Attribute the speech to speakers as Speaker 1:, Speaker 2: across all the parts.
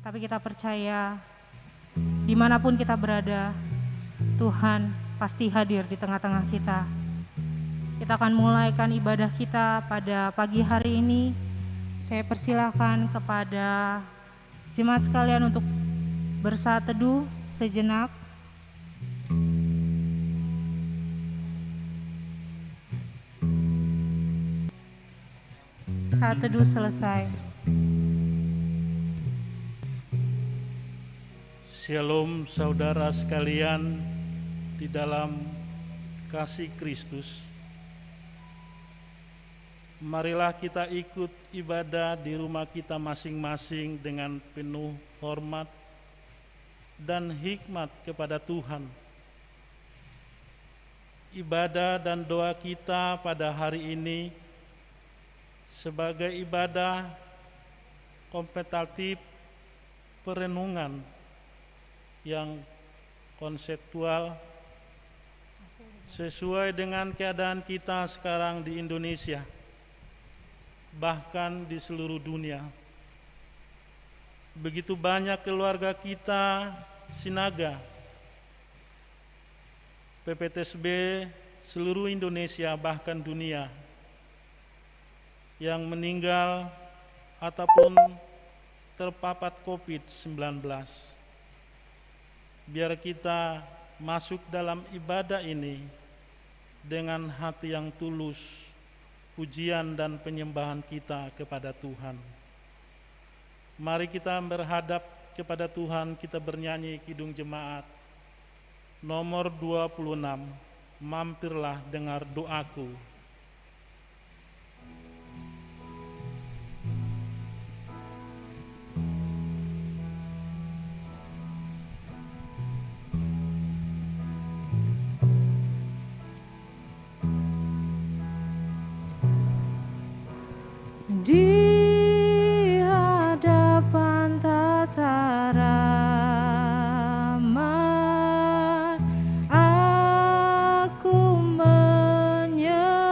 Speaker 1: Tapi kita percaya dimanapun kita berada, Tuhan pasti hadir di tengah-tengah kita. Kita akan mulaikan ibadah kita pada pagi hari ini. Saya persilahkan kepada jemaat sekalian untuk bersaat teduh sejenak. Saat teduh selesai.
Speaker 2: Shalom saudara sekalian di dalam kasih Kristus. Marilah kita ikut ibadah di rumah kita masing-masing dengan penuh hormat dan hikmat kepada Tuhan. Ibadah dan doa kita pada hari ini sebagai ibadah kontemplatif perenungan yang konseptual sesuai dengan keadaan kita sekarang di Indonesia, bahkan di seluruh dunia. Begitu banyak keluarga kita, Sinaga, PPTSB, seluruh Indonesia bahkan dunia, yang meninggal ataupun terpapar COVID-19. Biar kita masuk dalam ibadah ini dengan hati yang tulus, pujian dan penyembahan kita kepada Tuhan. Mari kita berhadap kepada Tuhan, kita bernyanyi Kidung Jemaat nomor 26, Mampirlah dengar doaku.
Speaker 1: Di hadapan tataran aku menyembah.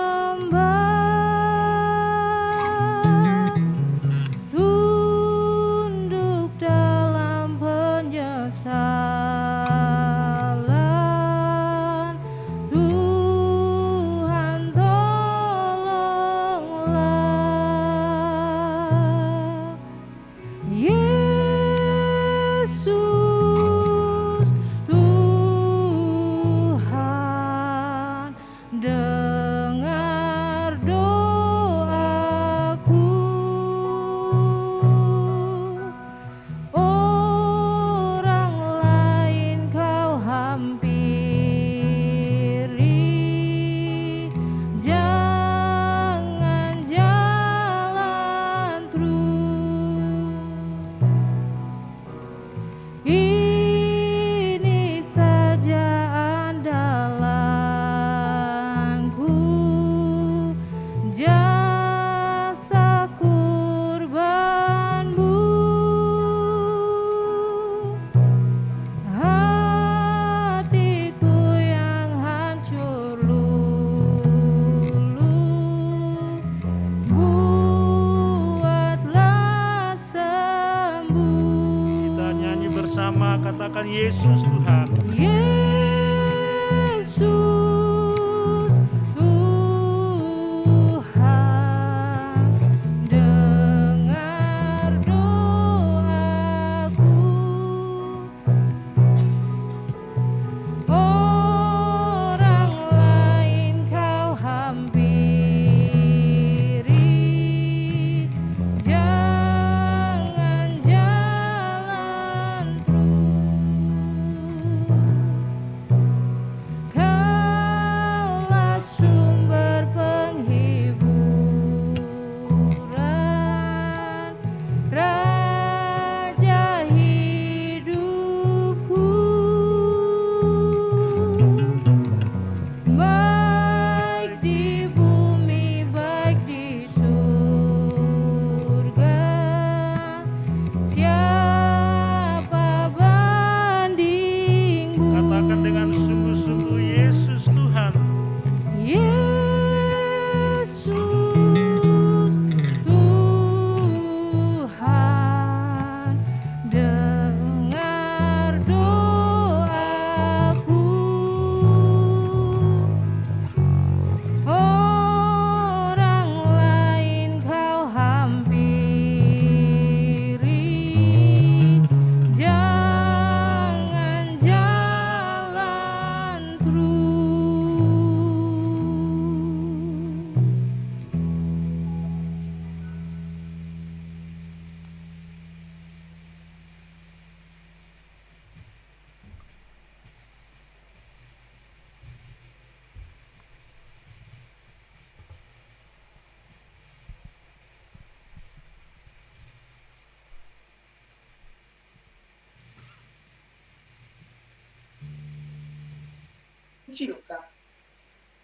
Speaker 3: dikucilkan.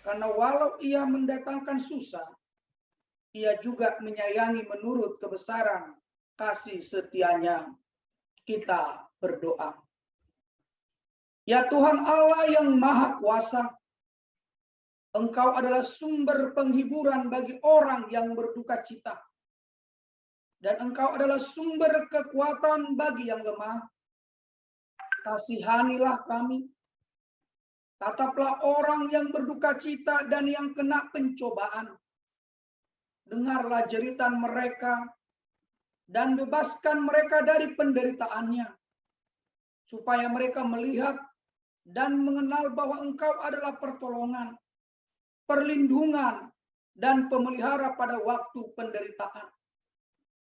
Speaker 3: Karena walau ia mendatangkan susah, ia juga menyayangi menurut kebesaran kasih setianya. Kita berdoa. Ya Tuhan Allah yang Maha Kuasa, Engkau adalah sumber penghiburan bagi orang yang berduka cita. Dan Engkau adalah sumber kekuatan bagi yang lemah. Kasihanilah kami. Tataplah orang yang berduka cita dan yang kena pencobaan. Dengarlah jeritan mereka dan bebaskan mereka dari penderitaannya. Supaya mereka melihat dan mengenal bahwa Engkau adalah pertolongan, perlindungan, dan pemelihara pada waktu penderitaan.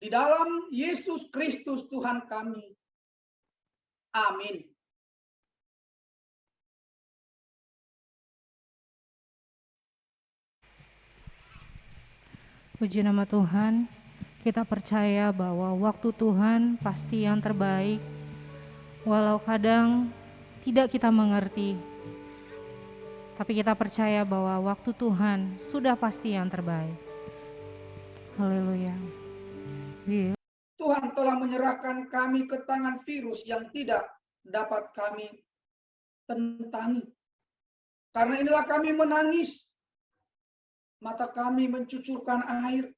Speaker 3: Di dalam Yesus Kristus Tuhan kami. Amin.
Speaker 1: Puji nama Tuhan, kita percaya bahwa waktu Tuhan pasti yang terbaik, walau kadang tidak kita mengerti, tapi kita percaya bahwa waktu Tuhan sudah pasti yang terbaik. Haleluya.
Speaker 3: Tuhan telah menyerahkan kami ke tangan virus yang tidak dapat kami tentangi. Karena inilah kami menangis, mata kami mencucurkan air.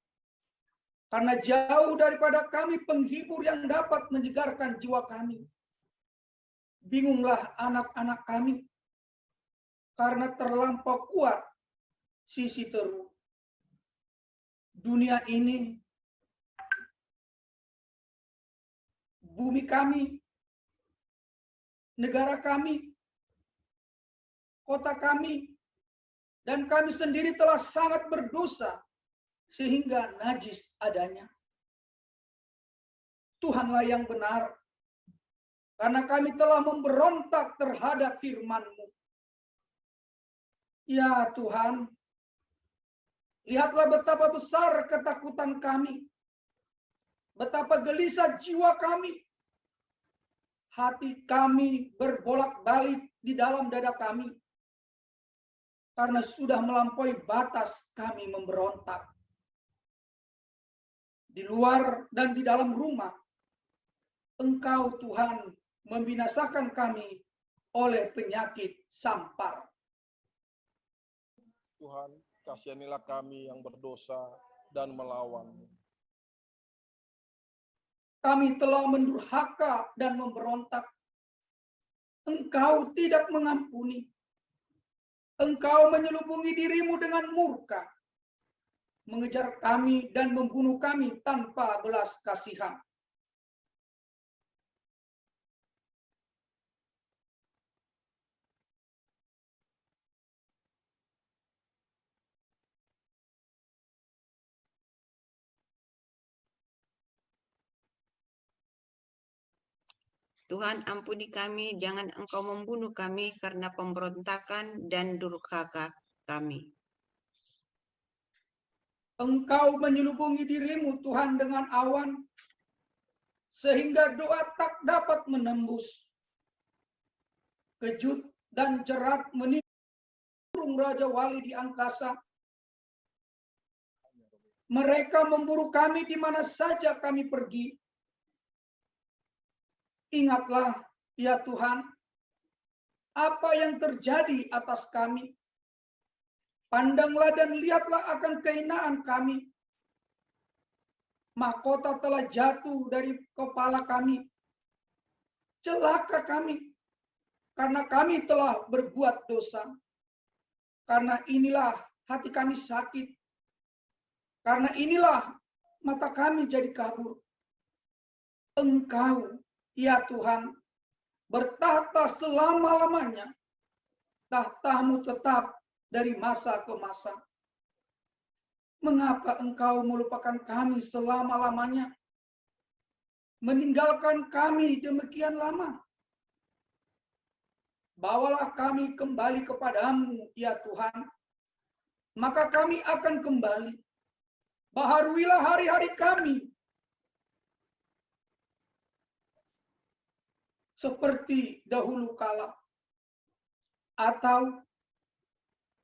Speaker 3: Karena jauh daripada kami penghibur yang dapat menyegarkan jiwa kami. Bingunglah anak-anak kami, karena terlampau kuat sisi teruk. Dunia ini, bumi kami, negara kami, kota kami, dan kami sendiri telah sangat berdosa sehingga najis adanya. Tuhanlah yang benar, karena kami telah memberontak terhadap firman-Mu. Ya Tuhan, lihatlah betapa besar ketakutan kami, betapa gelisah jiwa kami. Hati kami berbolak-balik di dalam dada kami, karena sudah melampaui batas kami memberontak. Di luar dan di dalam rumah, Engkau Tuhan membinasakan kami oleh penyakit sampar.
Speaker 4: Tuhan, kasihanilah kami yang berdosa dan melawan-Mu.
Speaker 3: Kami telah mendurhaka dan memberontak. Engkau tidak mengampuni. Engkau menyelubungi dirimu dengan murka, mengejar kami dan membunuh kami tanpa belas kasihan.
Speaker 5: Tuhan, ampuni kami, jangan Engkau membunuh kami karena pemberontakan dan durhaka kami.
Speaker 3: Engkau menyelubungi dirimu Tuhan dengan awan, sehingga doa tak dapat menembus. Kejut dan jerat menimpa Raja Wali di angkasa. Mereka memburu kami di mana saja kami pergi. Ingatlah, ya Tuhan, apa yang terjadi atas kami. Pandanglah dan lihatlah akan kehinaan kami. Mahkota telah jatuh dari kepala kami. Celaka kami, karena kami telah berbuat dosa. Karena inilah hati kami sakit. Karena inilah mata kami jadi kabur. Engkau, ya Tuhan, bertahta selama-lamanya. Tahtamu tetap dari masa ke masa. Mengapa Engkau melupakan kami selama-lamanya? Meninggalkan kami demikian lama? Bawalah kami kembali kepadamu, ya Tuhan. Maka kami akan kembali. Baharuilah hari-hari kami. Seperti dahulu kala. Atau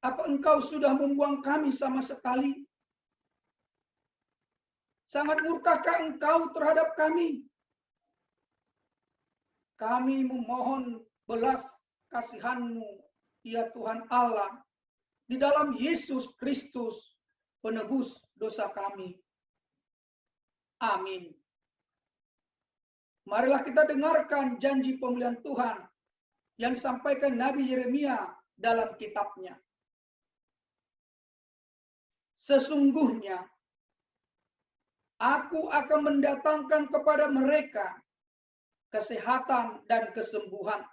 Speaker 3: Apa Engkau sudah membuang kami sama sekali? Sangat murkakah Engkau terhadap kami? Kami memohon belas kasihan-Mu, ya Tuhan Allah, di dalam Yesus Kristus, penebus dosa kami. Amin. Marilah kita dengarkan janji pemeliharaan Tuhan yang disampaikan Nabi Yeremia dalam kitabnya. Sesungguhnya, aku akan mendatangkan kepada mereka kesehatan dan kesembuhan.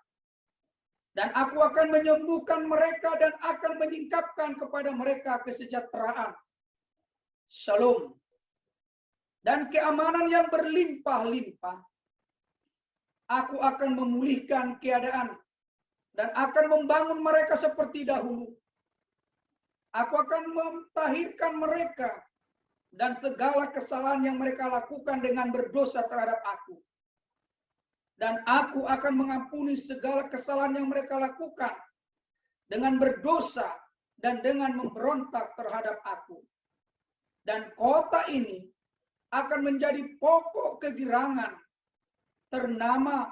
Speaker 3: Dan aku akan menyembuhkan mereka dan akan menyingkapkan kepada mereka kesejahteraan. Shalom. Dan keamanan yang berlimpah-limpah. Aku akan memulihkan keadaan dan akan membangun mereka seperti dahulu. Aku akan mentahirkan mereka dan segala kesalahan yang mereka lakukan dengan berdosa terhadap aku. Dan aku akan mengampuni segala kesalahan yang mereka lakukan dengan berdosa dan dengan memberontak terhadap aku. Dan kota ini akan menjadi pokok kegirangan, ternama,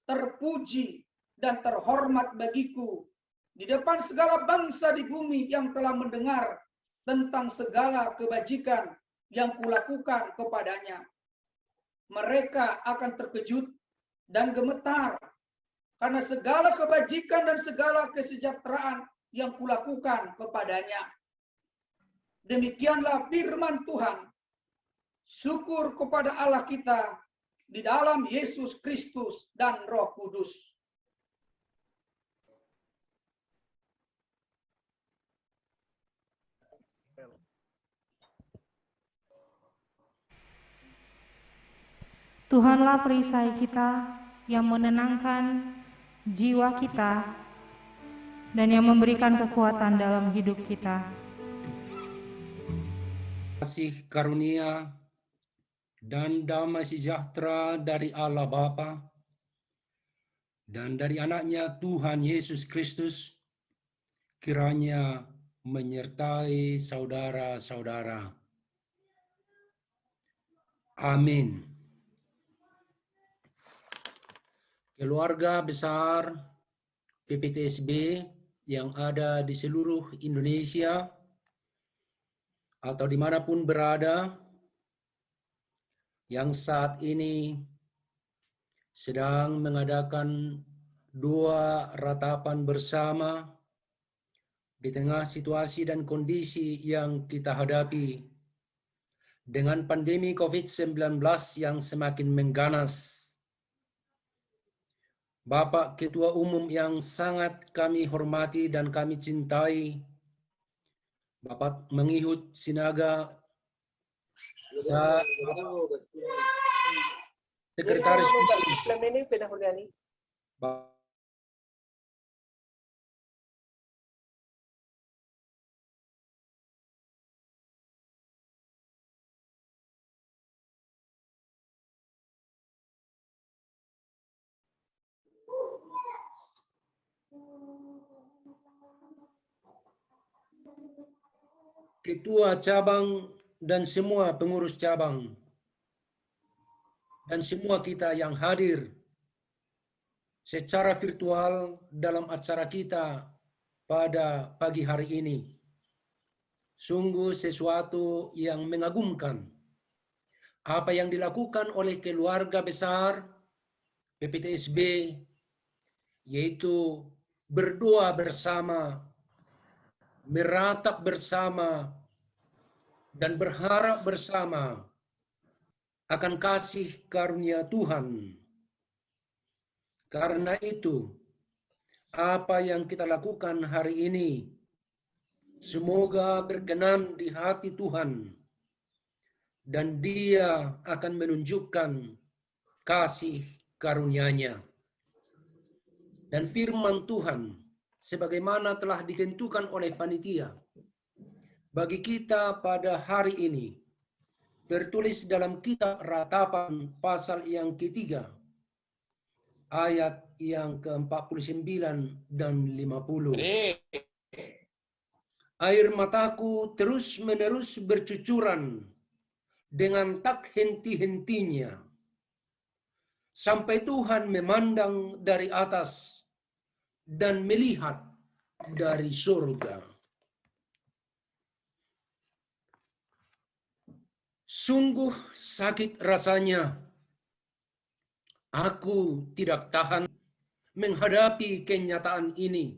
Speaker 3: terpuji, dan terhormat bagiku di depan segala bangsa di bumi yang telah mendengar tentang segala kebajikan yang kulakukan kepadanya. Mereka akan terkejut dan gemetar karena segala kebajikan dan segala kesejahteraan yang kulakukan kepadanya. Demikianlah firman Tuhan. Syukur kepada Allah kita di dalam Yesus Kristus dan Roh Kudus.
Speaker 1: Tuhanlah perisai kita yang menenangkan jiwa kita dan yang memberikan kekuatan dalam hidup kita.
Speaker 6: Kasih karunia dan damai sejahtera dari Allah Bapa dan dari anaknya Tuhan Yesus Kristus kiranya menyertai saudara-saudara. Amin. Keluarga besar PPTSB yang ada di seluruh Indonesia atau dimanapun berada, yang saat ini sedang mengadakan doa ratapan bersama di tengah situasi dan kondisi yang kita hadapi dengan pandemi COVID-19 yang semakin mengganas. Bapak Ketua Umum yang sangat kami hormati dan kami cintai, Bapak Mengihut Sinaga, dan Sekretaris Ketua Cabang dan semua pengurus cabang, dan semua kita yang hadir secara virtual dalam acara kita pada pagi hari ini. Sungguh sesuatu yang mengagumkan apa yang dilakukan oleh keluarga besar PPTSB, yaitu berdoa bersama, meratap bersama, dan berharap bersama akan kasih karunia Tuhan. Karena itu, apa yang kita lakukan hari ini, semoga berkenan di hati Tuhan, dan Dia akan menunjukkan kasih karunia-Nya. Dan firman Tuhan, sebagaimana telah ditentukan oleh panitia, bagi kita pada hari ini, tertulis dalam kitab Ratapan pasal yang ketiga, ayat yang ke-49 dan 50. Air mataku terus-menerus bercucuran dengan tak henti-hentinya, sampai Tuhan memandang dari atas dan melihat dari surga. Sungguh sakit rasanya. Aku tidak tahan menghadapi kenyataan ini.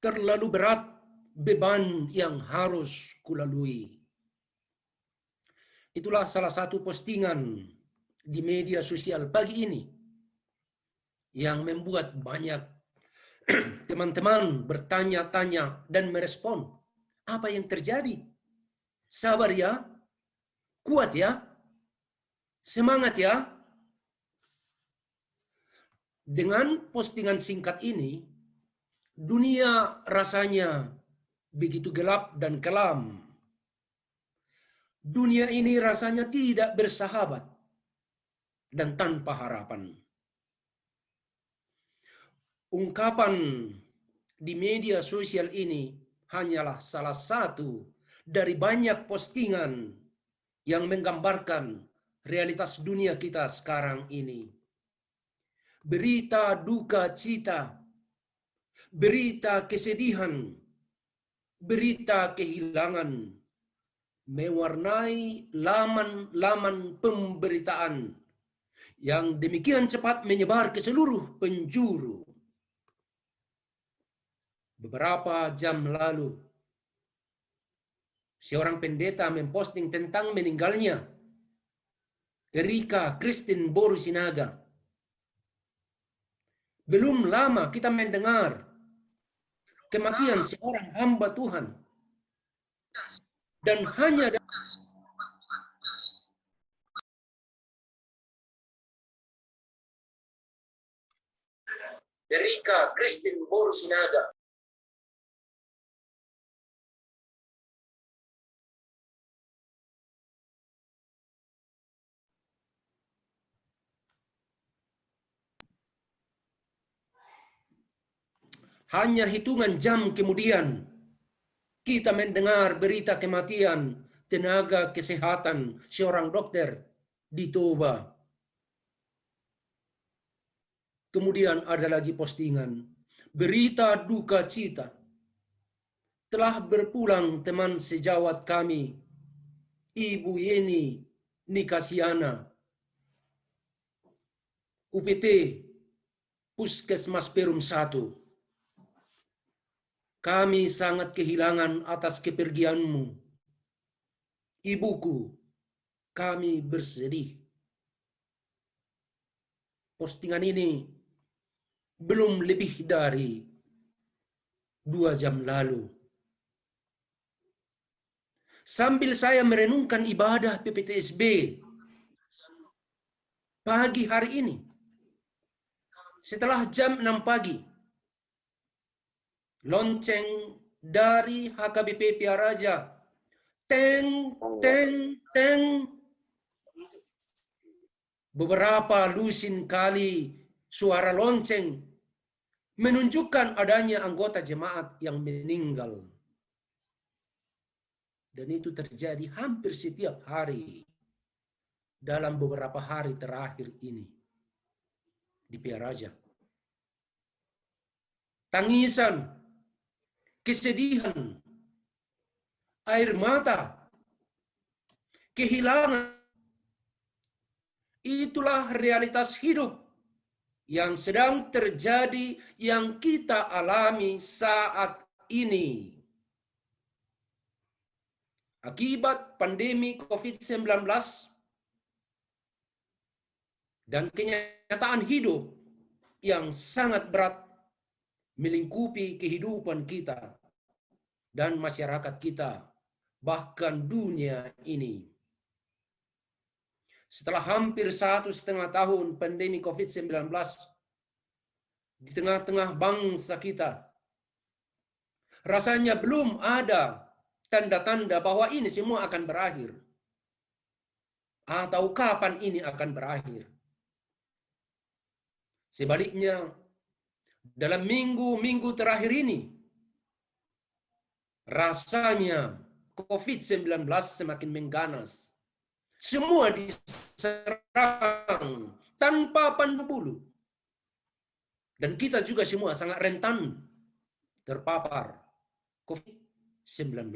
Speaker 6: Terlalu berat beban yang harus kulalui. Itulah salah satu postingan di media sosial pagi ini yang membuat banyak teman-teman bertanya-tanya dan merespon. Apa yang terjadi? Sabar ya, kuat ya, semangat ya. Dengan postingan singkat ini, dunia rasanya begitu gelap dan kelam. Dunia ini rasanya tidak bersahabat dan tanpa harapan. Ungkapan di media sosial ini hanyalah salah satu dari banyak postingan yang menggambarkan realitas dunia kita sekarang ini. Berita duka cita, berita kesedihan, berita kehilangan, mewarnai laman-laman pemberitaan yang demikian cepat menyebar ke seluruh penjuru. Beberapa jam lalu, seorang pendeta memposting tentang meninggalnya Erika Christine Borusinaga. Belum lama kita mendengar kematian seorang hamba Tuhan. Dan hanya Erika Christine Borusinaga. Hanya hitungan jam kemudian, kita mendengar berita kematian tenaga kesehatan seorang dokter di Toba. Kemudian ada lagi postingan, berita duka cita. Telah berpulang teman sejawat kami, Ibu Yeni Nikasiana, UPT Puskesmas Perum 1. Kami sangat kehilangan atas kepergianmu. Ibuku, kami bersedih. Postingan ini belum lebih dari 2 jam lalu. Sambil saya merenungkan ibadah PPTSB pagi hari ini, setelah jam 6 pagi, lonceng dari HKBP Piaraja, teng, teng, teng. Beberapa lusin kali suara lonceng menunjukkan adanya anggota jemaat yang meninggal. Dan itu terjadi hampir setiap hari dalam beberapa hari terakhir ini di Piaraja. Tangisan, kesedihan, air mata, kehilangan. Itulah realitas hidup yang sedang terjadi, yang kita alami saat ini. Akibat pandemi COVID-19 dan kenyataan hidup yang sangat berat melingkupi kehidupan kita dan masyarakat kita, bahkan dunia ini. Setelah hampir 1,5 tahun pandemi COVID-19 di tengah-tengah bangsa kita, rasanya belum ada tanda-tanda bahwa ini semua akan berakhir. Atau kapan ini akan berakhir. Sebaliknya, dalam minggu-minggu terakhir ini, Rasanya COVID-19 semakin mengganas. Semua diserang tanpa pandang bulu. Dan kita juga semua sangat rentan terpapar COVID-19.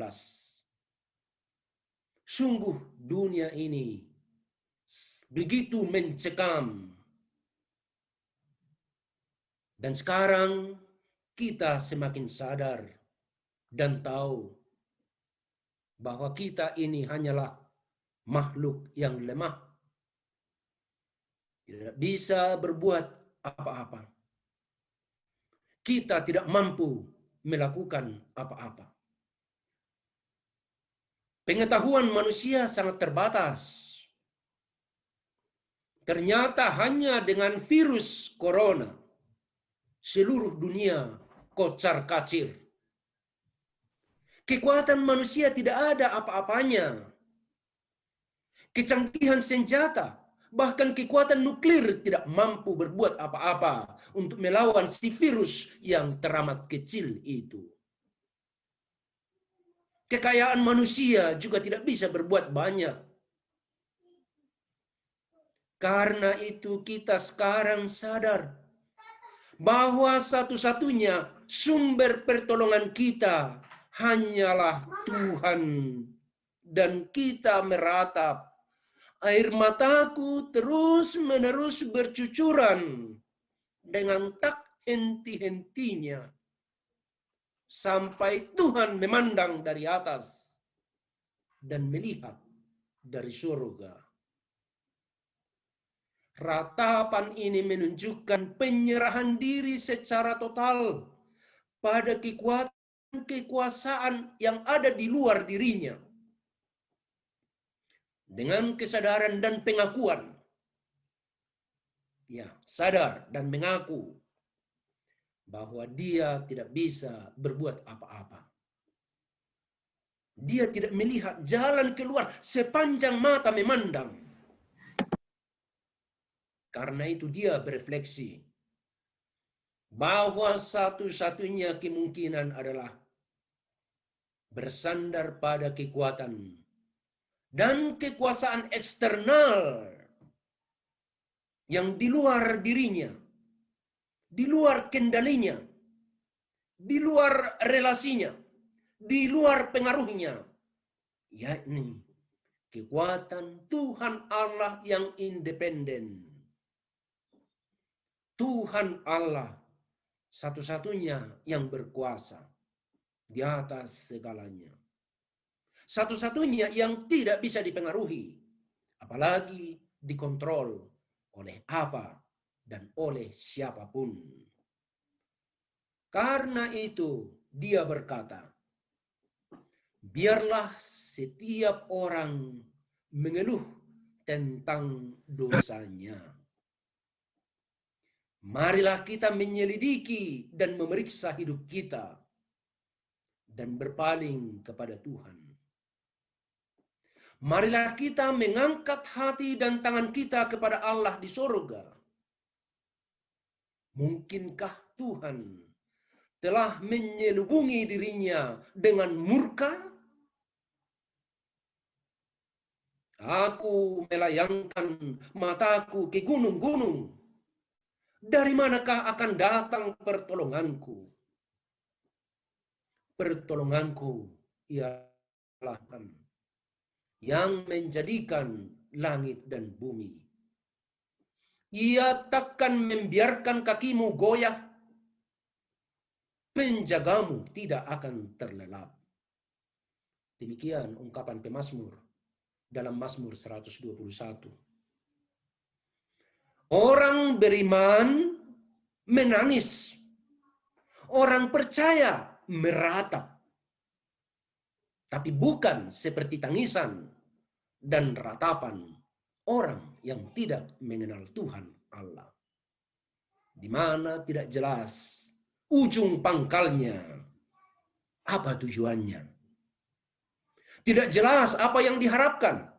Speaker 6: Sungguh dunia ini begitu mencekam. Dan sekarang kita semakin sadar dan tahu bahwa kita ini hanyalah makhluk yang lemah. Tidak bisa berbuat apa-apa. Kita tidak mampu melakukan apa-apa. Pengetahuan manusia sangat terbatas. Ternyata hanya dengan virus corona, seluruh dunia kocar-kacir. Kekuatan manusia tidak ada apa-apanya. Kecanggihan senjata, bahkan kekuatan nuklir tidak mampu berbuat apa-apa untuk melawan si virus yang teramat kecil itu. Kekayaan manusia juga tidak bisa berbuat banyak. Karena itu kita sekarang sadar bahwa satu-satunya sumber pertolongan kita hanyalah Tuhan. Dan kita meratap, air mataku terus-menerus bercucuran dengan tak henti-hentinya. Sampai Tuhan memandang dari atas dan melihat dari surga. Ratapan ini menunjukkan penyerahan diri secara total pada kekuasaan yang ada di luar dirinya. Dengan kesadaran dan pengakuan. Ya, sadar dan mengaku bahwa dia tidak bisa berbuat apa-apa. Dia tidak melihat jalan keluar sepanjang mata memandang. Karena itu dia berefleksi bahwa satu-satunya kemungkinan adalah bersandar pada kekuatan dan kekuasaan eksternal yang di luar dirinya, di luar kendalinya, di luar relasinya, di luar pengaruhnya, yakni kekuatan Tuhan Allah yang independen. Tuhan Allah satu-satunya yang berkuasa di atas segalanya. Satu-satunya yang tidak bisa dipengaruhi, apalagi dikontrol oleh apa dan oleh siapapun. Karena itu dia berkata, biarlah setiap orang mengeluh tentang dosanya. Marilah kita menyelidiki dan memeriksa hidup kita dan berpaling kepada Tuhan. Marilah kita mengangkat hati dan tangan kita kepada Allah di surga. Mungkinkah Tuhan telah menyelubungi dirinya dengan murka? Aku melayangkan mataku ke gunung-gunung. Dari manakah akan datang pertolonganku? Pertolonganku ialah Tuhan yang menjadikan langit dan bumi. Ia takkan membiarkan kakimu goyah. Penjagamu tidak akan terlelap. Demikian ungkapan pemazmur dalam Mazmur 121. Orang beriman menangis. Orang percaya meratap. Tapi bukan seperti tangisan dan ratapan orang yang tidak mengenal Tuhan Allah. Di mana tidak jelas ujung pangkalnya. Apa tujuannya? Tidak jelas apa yang diharapkan.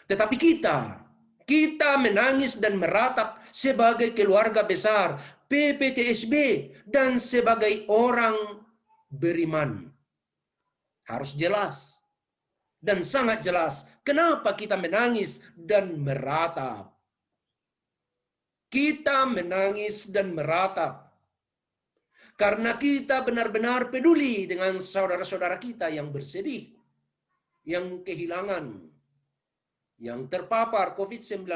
Speaker 6: Tetapi kita menangis dan meratap sebagai keluarga besar PPTSB dan sebagai orang beriman. harus jelas dan sangat jelas kenapa kita menangis dan meratap. Kita menangis dan meratap karena kita benar-benar peduli dengan saudara-saudara kita yang bersedih, yang kehilangan, yang terpapar COVID-19,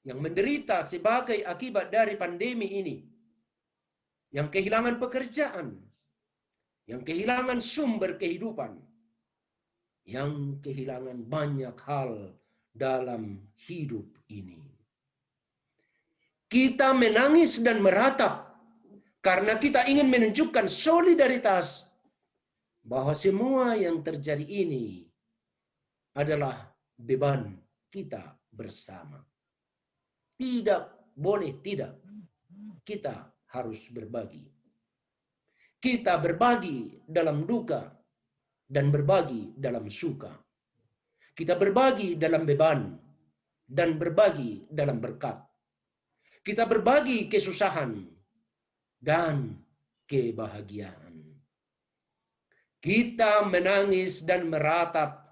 Speaker 6: yang menderita sebagai akibat dari pandemi ini, yang kehilangan pekerjaan, yang kehilangan sumber kehidupan, yang kehilangan banyak hal dalam hidup ini. Kita menangis dan meratap karena kita ingin menunjukkan solidaritas bahwa semua yang terjadi ini adalah beban kita bersama. Tidak boleh tidak. Kita harus berbagi. Kita berbagi dalam duka dan berbagi dalam suka. Kita berbagi dalam beban dan berbagi dalam berkat. Kita berbagi kesusahan dan kebahagiaan. Kita menangis dan meratap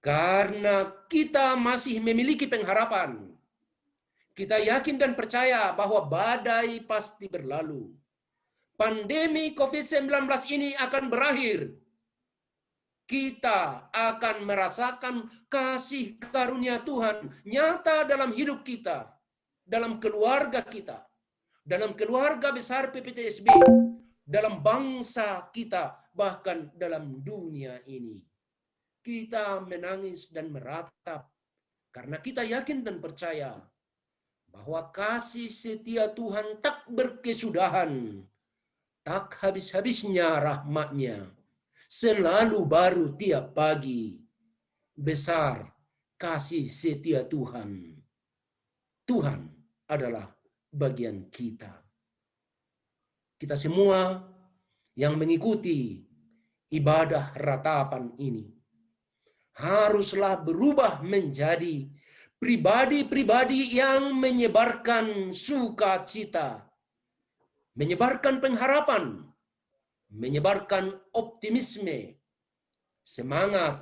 Speaker 6: karena kita masih memiliki pengharapan. Kita yakin dan percaya bahwa badai pasti berlalu. Pandemi COVID-19 ini akan berakhir. Kita akan merasakan kasih karunia Tuhan nyata dalam hidup kita, dalam keluarga kita, dalam keluarga besar PPTSB, dalam bangsa kita, bahkan dalam dunia ini. Kita menangis dan meratap karena kita yakin dan percaya bahwa kasih setia Tuhan tak berkesudahan, tak habis-habisnya rahmat-Nya, selalu baru tiap pagi. Besar kasih setia Tuhan. Tuhan adalah bagian kita. Kita semua yang mengikuti ibadah ratapan ini haruslah berubah menjadi pribadi-pribadi yang menyebarkan sukacita, menyebarkan pengharapan, menyebarkan optimisme, semangat,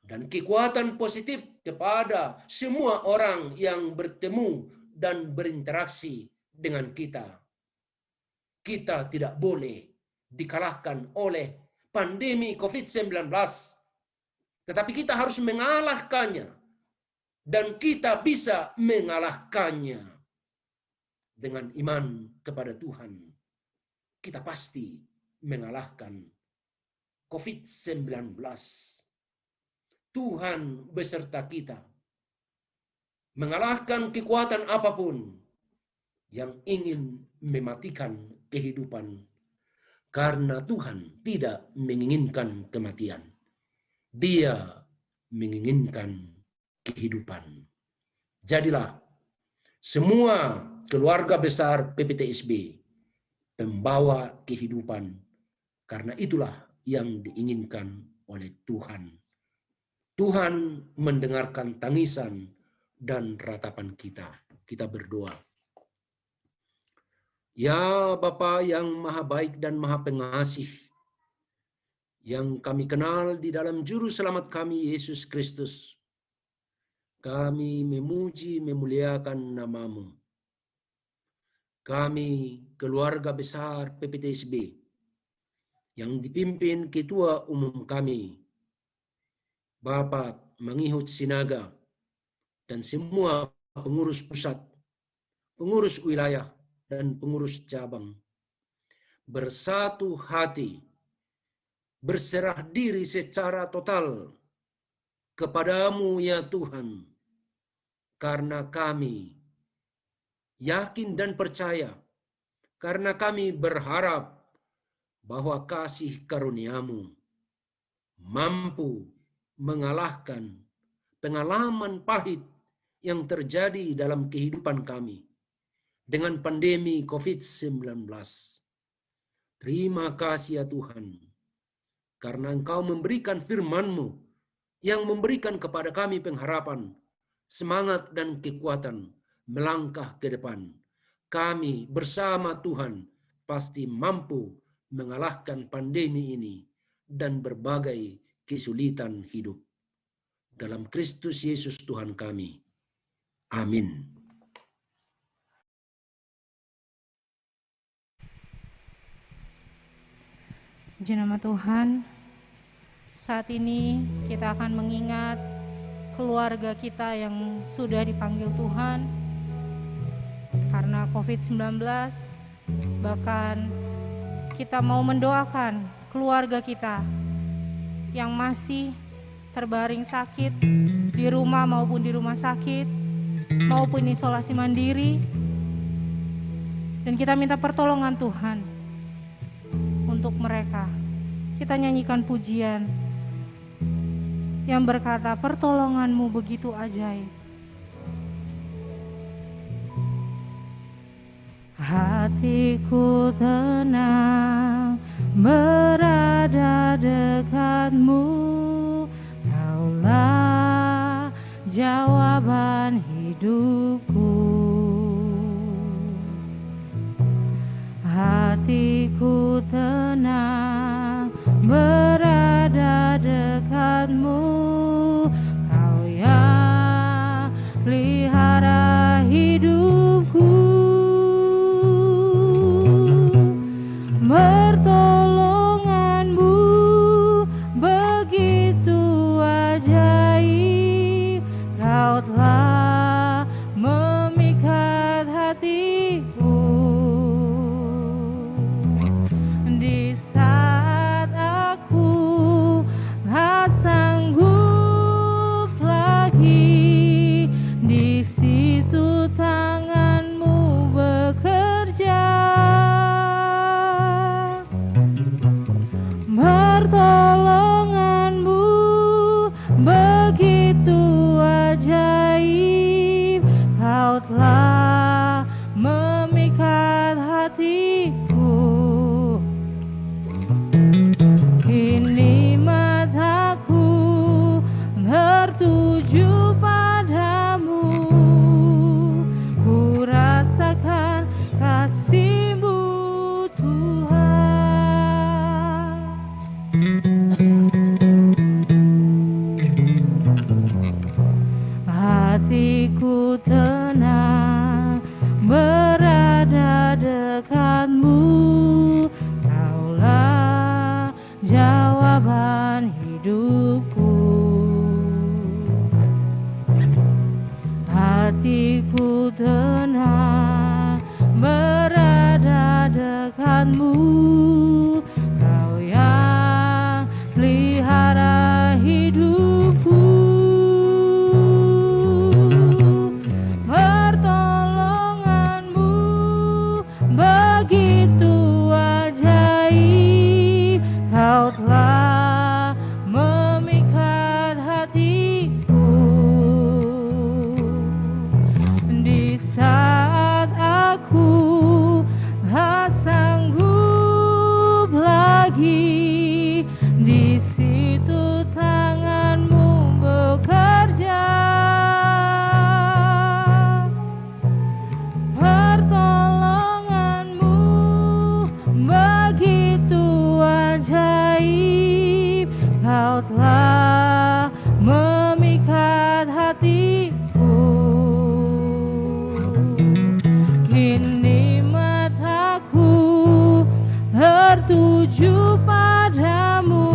Speaker 6: dan kekuatan positif kepada semua orang yang bertemu dan berinteraksi dengan kita. Kita tidak boleh dikalahkan oleh pandemi COVID-19, tetapi kita harus mengalahkannya, dan kita bisa mengalahkannya dengan iman kepada Tuhan. Kita pasti mengalahkan COVID-19. Tuhan beserta kita, mengalahkan kekuatan apapun yang ingin mematikan kehidupan, karena Tuhan tidak menginginkan kematian. Dia menginginkan kehidupan. Jadilah semua keluarga besar PPTSB pembawa kehidupan, karena itulah yang diinginkan oleh Tuhan. Tuhan mendengarkan tangisan dan ratapan kita. Kita berdoa. Ya Bapa yang maha baik dan maha pengasih, yang kami kenal di dalam juru selamat kami Yesus Kristus, kami memuji memuliakan nama-Mu. Kami keluarga besar PPTSB yang dipimpin Ketua Umum kami, Bapak Mangihut Sinaga, dan semua pengurus pusat, pengurus wilayah, dan pengurus cabang, bersatu hati, berserah diri secara total kepadamu ya Tuhan, karena kami yakin dan percaya, karena kami berharap bahwa kasih karunia-Mu mampu mengalahkan pengalaman pahit yang terjadi dalam kehidupan kami dengan pandemi COVID-19. Terima kasih ya Tuhan, karena Engkau memberikan firman-Mu yang memberikan kepada kami pengharapan, semangat dan kekuatan melangkah ke depan. Kami bersama Tuhan pasti mampu mengalahkan pandemi ini dan berbagai kesulitan hidup. Dalam Kristus Yesus Tuhan kami. Amin.
Speaker 1: Puji nama Tuhan, saat ini kita akan mengingat keluarga kita yang sudah dipanggil Tuhan karena COVID-19. Bahkan kita mau mendoakan keluarga kita yang masih terbaring sakit di rumah maupun di rumah sakit maupun isolasi mandiri, dan kita minta pertolongan Tuhan untuk mereka. Kita nyanyikan pujian yang berkata, pertolongan-Mu begitu ajaib. Hatiku tenang berada dekat-Mu, Kaulah jawaban hidupku. Hatiku tenang berada dekat-Mu, Kau yang pelihara hidupku. Pertolongan-Mu begitu ajaib, Kau telah memikat hatiku. Di saat aku tak sanggup lagi, di situ tangan-Mu bekerja. Pertolongan-Mu begitu ajaib, Kau telah memikat hatiku. Kini mataku tertuju padamu, ku rasakan kasih-Mu Tuhan. Hatiku tenang berada dekat-Mu, Kaulah jawaban hidupku. Hatiku tenang berada dekat-Mu, Kau yang pelihara hidupku. Pertolongan-Mu begitu ajaib, Kau telah memikat hatiku. Di saat aku tak sanggup lagi, di situ tangan-Mu bekerja. Pertolongan-Mu begitu ajaib, Kau telah memikat hatiku. Kini mataku tertuju padamu,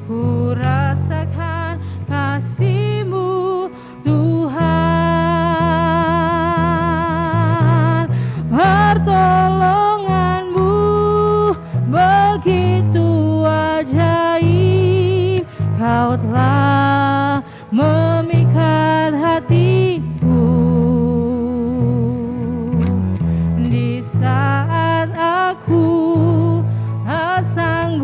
Speaker 1: ku rasakan kasih-Mu Tuhan. Pertolongan-Mu begitu ajaib, Kau telah memikat hatiku. Di saat aku tak sanggup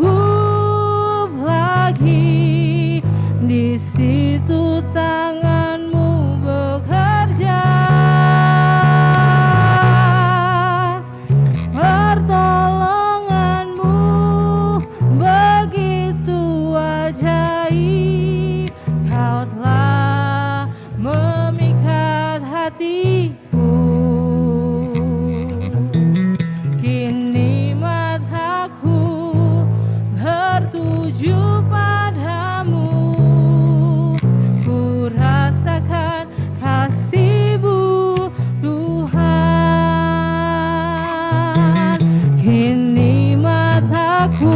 Speaker 1: kini mataku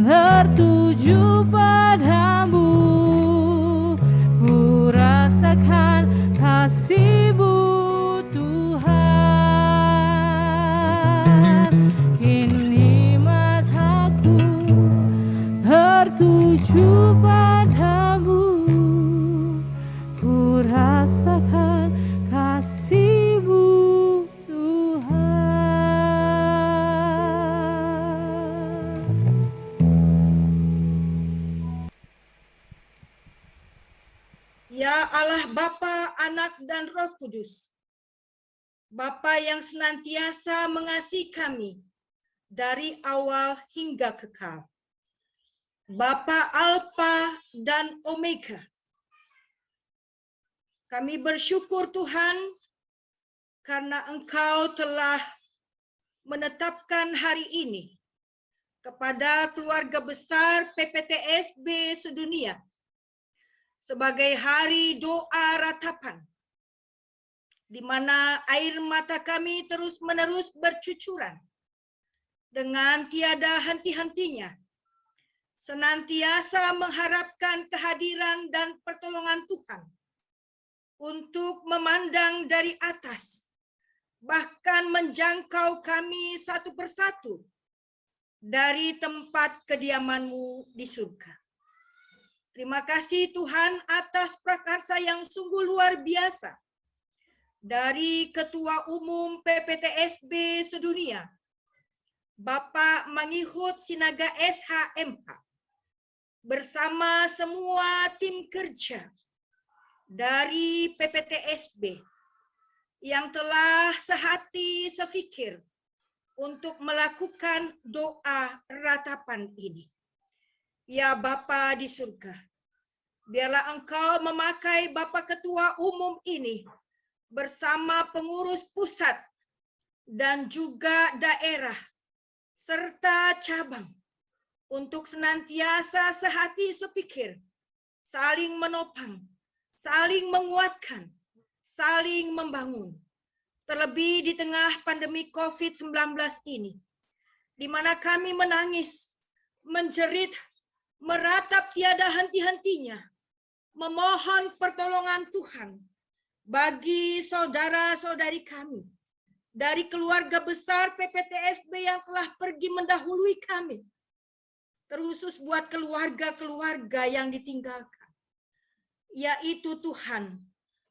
Speaker 1: tertuju padamu, ku rasakan kasih-Mu Tuhan. Kini mataku tertuju padamu, ku rasakan kasih-Mu Tuhan.
Speaker 7: Ya Allah Bapa, Anak, dan Roh Kudus, Bapa yang senantiasa mengasihi kami dari awal hingga kekal. Bapa Alfa dan Omega. Kami bersyukur Tuhan karena Engkau telah menetapkan hari ini kepada keluarga besar PPTSB sedunia sebagai hari doa ratapan, di mana air mata kami terus-menerus bercucuran dengan tiada henti-hentinya, senantiasa mengharapkan kehadiran dan pertolongan Tuhan untuk memandang dari atas, bahkan menjangkau kami satu persatu dari tempat kediaman-Mu di surga. Terima kasih Tuhan atas prakarsa yang sungguh luar biasa dari Ketua Umum PPTSB sedunia, Bapak Mangihut Sinaga SHMH, bersama semua tim kerja dari PPTSB yang telah sehati sefikir untuk melakukan doa ratapan ini. Ya Bapa di surga, biarlah Engkau memakai Bapak Ketua Umum ini bersama pengurus pusat dan juga daerah serta cabang untuk senantiasa sehati sepikir, saling menopang, saling menguatkan, saling membangun. Terlebih di tengah pandemi COVID-19 ini, di mana kami menangis, menjerit, meratap tiada henti-hentinya, memohon pertolongan Tuhan bagi saudara-saudari kami dari keluarga besar PPTSB yang telah pergi mendahului kami, terkhusus buat keluarga-keluarga yang ditinggalkan, yaitu Tuhan,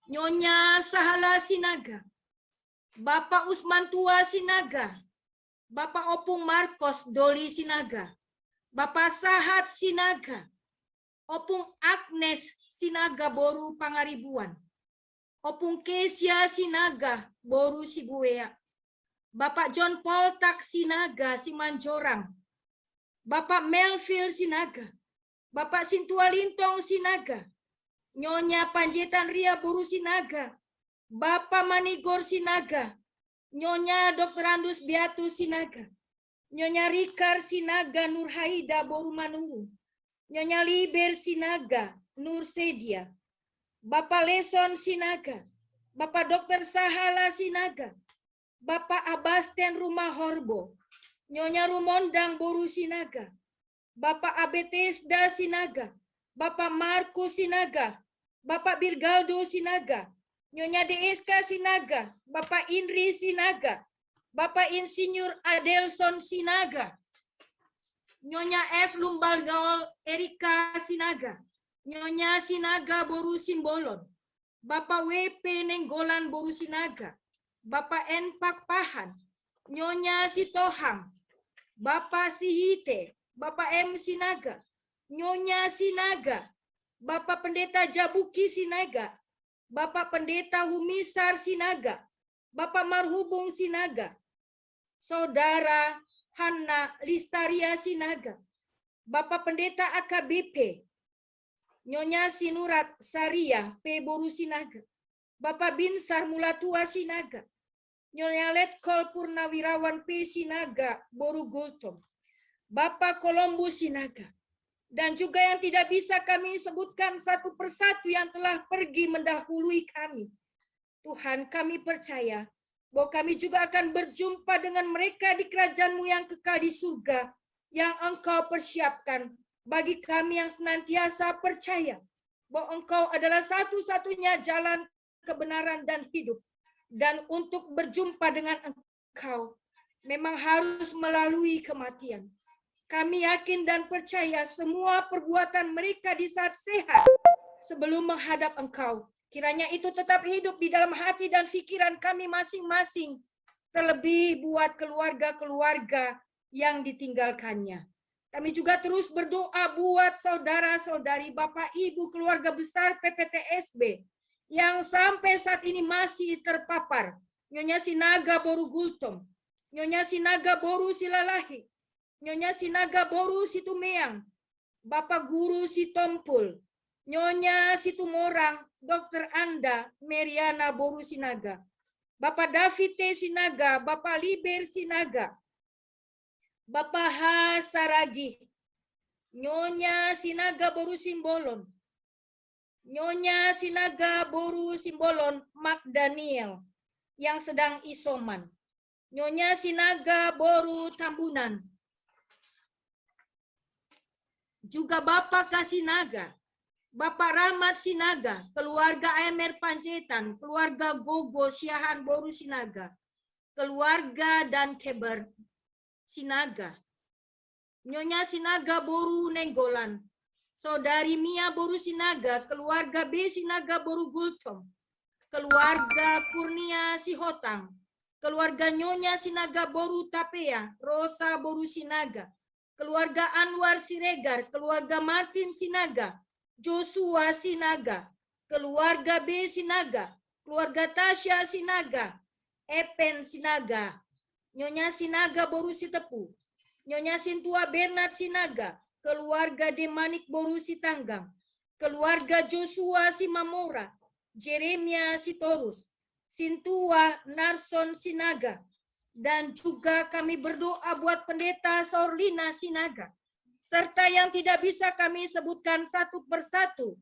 Speaker 7: Nyonya Sahala Sinaga, Bapak Usman Tua Sinaga, Bapak Opung Marcos Doli Sinaga, Bapak Sahat Sinaga, Opung Agnes Sinaga Boru Pangaribuan, Opung Kesia Sinaga Boru Sibuea, Bapak John Paul Tak Sinaga Simanjorang, Bapak Melville Sinaga, Bapak Sintua Lintong Sinaga, Nyonya Panjetan Ria Boru Sinaga, Bapak Manigor Sinaga, Nyonya Dr. Andus Biatu Sinaga, Nyonya Rikar Sinaga Nurhaida Boru Manungu, Nyonya Liber Sinaga Nur Sedia, Bapak Leson Sinaga, Bapak Dr. Sahala Sinaga, Bapak Abasten Rumah Horbo, Nyonya Rumondang Boru Sinaga, Bapak Abetesda Sinaga, Bapak Markus Sinaga, Bapak Birgaldo Sinaga, Nyonya DSK Sinaga, Bapak Indri Sinaga, Bapak Insinyur Adelson Sinaga, Nyonya F. Lumbalgaol Erika Sinaga, Nyonya Sinaga Boru Simbolon, Bapak WP Nenggolan Boru Sinaga, Bapak N. Pakpahan, Nyonya Sitohang, Bapak Sihite, Bapak M. Sinaga, Nyonya Sinaga, Bapak Pendeta Jabuki Sinaga, Bapak Pendeta Humisar Sinaga, Bapak Marhubung Sinaga, Saudara Hanna Listaria Sinaga, Bapak Pendeta AKBP, Nyonya Sinurat Saria P. Boru Sinaga, Bapak Binsar Mulatua Sinaga, Nyonya Letkol Purnawirawan P. Sinaga Boru Gultom, Bapak Columbus Sinaga, dan juga yang tidak bisa kami sebutkan satu persatu yang telah pergi mendahului kami. Tuhan, kami percaya bahwa kami juga akan berjumpa dengan mereka di kerajaan-Mu yang kekal di surga, yang Engkau persiapkan bagi kami yang senantiasa percaya bahwa Engkau adalah satu-satunya jalan kebenaran dan hidup. Dan untuk berjumpa dengan Engkau, memang harus melalui kematian. Kami yakin dan percaya semua perbuatan mereka di saat sehat sebelum menghadap Engkau, kiranya itu tetap hidup di dalam hati dan pikiran kami masing-masing, terlebih buat keluarga-keluarga yang ditinggalkannya. Kami juga terus berdoa buat saudara-saudari, Bapak Ibu keluarga besar PPTSB yang sampai saat ini masih terpapar. Nyonya Sinaga Boru Gultom, Nyonya Sinaga Boru Silalahi, Nyonya Sinaga Boru Situmeang, Bapak Guru Sitompul, Nyonya Situmorang, Dr. Anda Meriana Boru Sinaga, Bapak David T. Sinaga, Bapak Liber Sinaga, Bapak H. Saragi, Nyonya Sinaga Boru Simbolon, Nyonya Sinaga Boru Simbolon Mak Daniel yang sedang isoman, Nyonya Sinaga Boru Tambunan, juga Bapak Kasinaga, Bapak Rahmat Sinaga, keluarga AMR Panjaitan, keluarga Gogo Syahan Boru Sinaga, keluarga dan Keber Sinaga, Nyonya Sinaga Boru Nenggolan, Saudari Mia Boru Sinaga, keluarga B Sinaga Boru Gultom, keluarga Kurnia Sihotang, keluarga Nyonya Sinaga Boru Tapea, Rosa Boru Sinaga, keluarga Anwar Siregar, keluarga Martin Sinaga, Joshua Sinaga, keluarga B Sinaga, keluarga Tasya Sinaga, Epen Sinaga, Nyonya Sinaga Boru Sitepu, Nyonya Sintua Bernard Sinaga, keluarga Demanik Boru Sitanggang, keluarga Joshua Simamora, Jeremia Sitorus, Sintua Narson Sinaga, dan juga kami berdoa buat pendeta Sorlina Sinaga, serta yang tidak bisa kami sebutkan satu persatu,